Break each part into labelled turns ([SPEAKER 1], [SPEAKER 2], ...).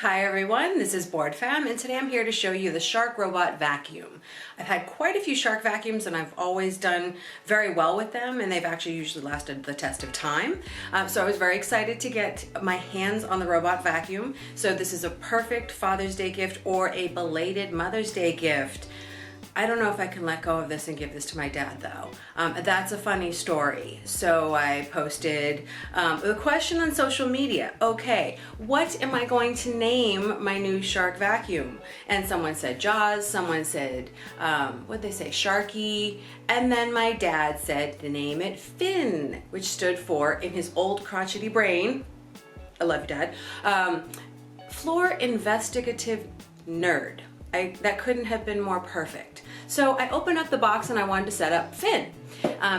[SPEAKER 1] Hi everyone, this is BooredFemme, and today I'm here to show you the Shark Robot Vacuum. I've had quite a few Shark vacuums and I've always done very well with them, and they've actually usually lasted the test of time. So I was very excited to get my hands on the robot vacuum. So this is a perfect Father's Day gift or a belated Mother's Day gift. I don't know if I can let go of this and give this to my dad though. That's a funny story. So I posted the question on social media, okay, what am I going to name my new Shark vacuum? And someone said Jaws, someone said, what'd they say, Sharky, and then my dad said to name it Finn, which stood for, in his old crotchety brain, I love you Dad, Floor Investigative Nerd. That couldn't have been more perfect. So I opened up the box and I wanted to set up Finn.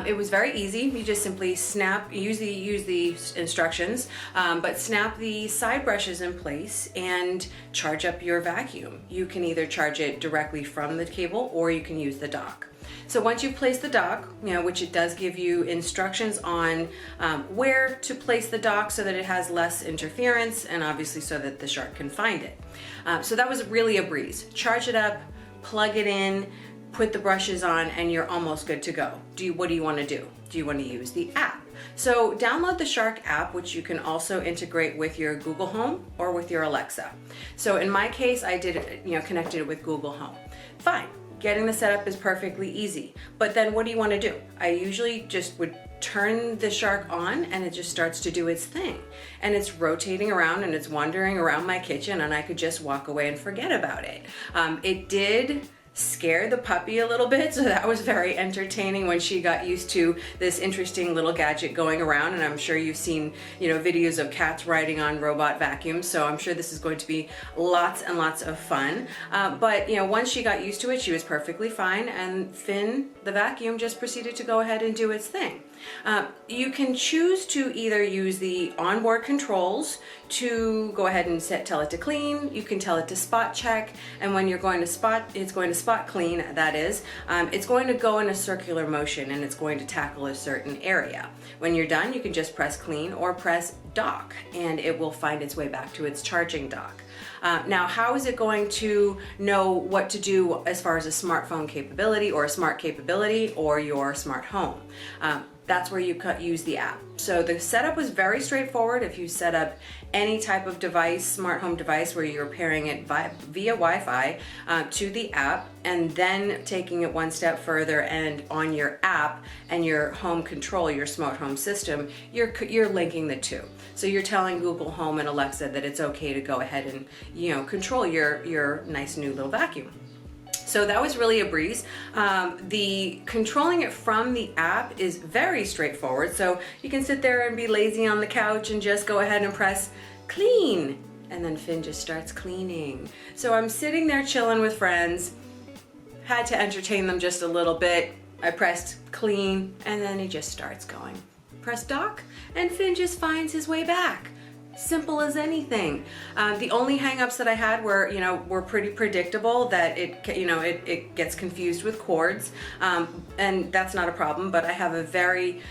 [SPEAKER 1] It was very easy. You just simply use the instructions, but snap the side brushes in place and charge up your vacuum. You can either charge it directly from the cable or you can use the dock. So once you've placed the dock, which it does give you instructions on where to place the dock so that it has less interference and obviously so that the shark can find it. So that was really a breeze. Charge it up, plug it in, put the brushes on, and you're almost good to go. What do you want to do? Do you want to use the app? So download the Shark app, which you can also integrate with your Google Home or with your Alexa. So in my case, I did it, connected it with Google Home. Fine. Getting the setup is perfectly easy, but then what do you want to do? I usually just would turn the Shark on and it just starts to do its thing. And it's rotating around and it's wandering around my kitchen and I could just walk away and forget about it. It did scare the puppy a little bit, so that was very entertaining when she got used to this interesting little gadget going around. And I'm sure you've seen videos of cats riding on robot vacuums, so I'm sure this is going to be lots and lots of fun. But once she got used to it, she was perfectly fine, and Finn the vacuum just proceeded to go ahead and do its thing. You can choose to either use the onboard controls to go ahead and tell it to clean. You can tell it to spot check, and when you're going to it's going to spot clean, that is, it's going to go in a circular motion and it's going to tackle a certain area. When you're done, you can just press clean or press dock and it will find its way back to its charging dock. Now, how is it going to know what to do as far as a smartphone capability or a smart capability or your smart home? That's where you use the app. So the setup was very straightforward. If you set up any type of device, smart home device, where you're pairing it via Wi-Fi to the app, and then taking it one step further, and on your app and your home control, your smart home system, you're linking the two. So you're telling Google Home and Alexa that it's okay to go ahead and control your nice new little vacuum. So that was really a breeze. The controlling it from the app is very straightforward. So you can sit there and be lazy on the couch and just go ahead and press clean. And then Finn just starts cleaning. So I'm sitting there chilling with friends, had to entertain them just a little bit. I pressed clean and then he just starts going. Press dock and Finn just finds his way back. Simple as anything. The only hang-ups that I had were pretty predictable, that it gets confused with cords, and that's not a problem, but I have a very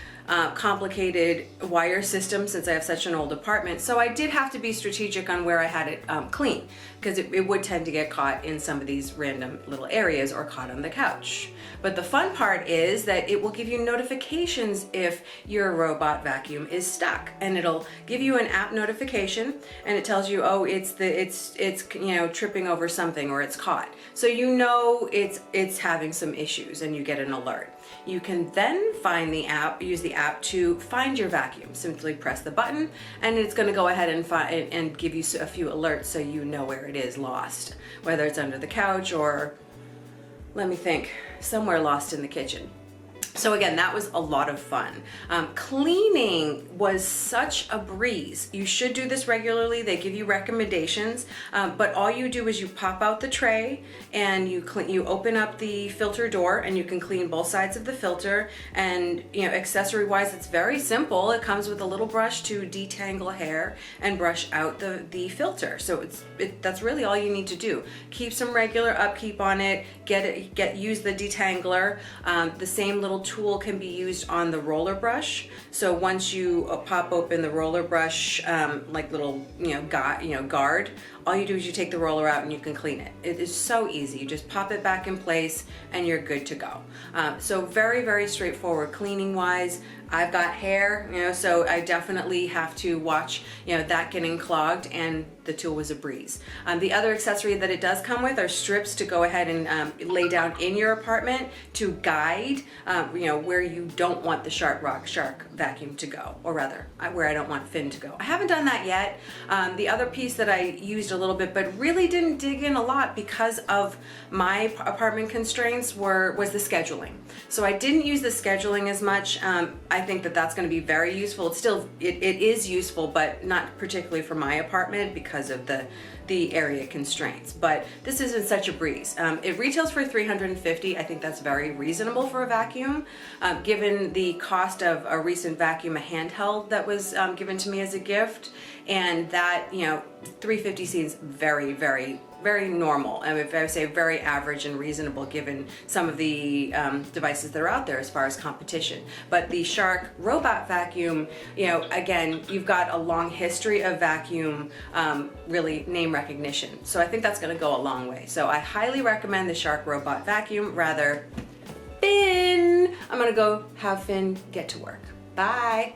[SPEAKER 1] complicated wire system since I have such an old apartment, so I did have to be strategic on where I had it clean, because it would tend to get caught in some of these random little areas or caught on the couch. But the fun part is that it will give you notifications if your robot vacuum is stuck, and it'll give you an app notification and it tells you, oh, it's tripping over something or it's caught. So it's having some issues and you get an alert. You can then find the app, use the app to find your vacuum. Simply press the button and it's going to go ahead and give you a few alerts so you know where it is lost, whether it's under the couch or, let me think, somewhere lost in the kitchen. So again, that was a lot of fun. Cleaning was such a breeze. You should do this regularly. They give you recommendations, but all you do is you pop out the tray and you open up the filter door and you can clean both sides of the filter. And accessory wise, it's very simple. It comes with a little brush to detangle hair and brush out the filter. So that's really all you need to do. Keep some regular upkeep on it. Use the detangler. The same little tool can be used on the roller brush. So once you pop open the roller brush, like little guard all you do is you take the roller out and you can clean it. It is so easy. You just pop it back in place and you're good to go. So very, very straightforward cleaning wise. I've got hair, so I definitely have to watch, that getting clogged, and the tool was a breeze. The other accessory that it does come with are strips to go ahead and lay down in your apartment to guide, where you don't want the shark vacuum to go, or rather, where I don't want Finn to go. I haven't done that yet. The other piece that I used a little bit, but really didn't dig in a lot because of my apartment constraints was the scheduling. So I didn't use the scheduling as much. I think that that's going to be very useful. It is useful, but not particularly for my apartment because of the area constraints. But this isn't such a breeze. It retails for $350. I think that's very reasonable for a vacuum, given the cost of a recent vacuum, a handheld that was given to me as a gift, and that $350 seems very, very, very normal. I mean, if I would say very average and reasonable given some of the devices that are out there as far as competition. But the Shark robot vacuum, again, you've got a long history of vacuum, really name recognition. So I think that's going to go a long way. So I highly recommend the Shark robot vacuum. Finn. I'm going to go have Finn get to work. Bye.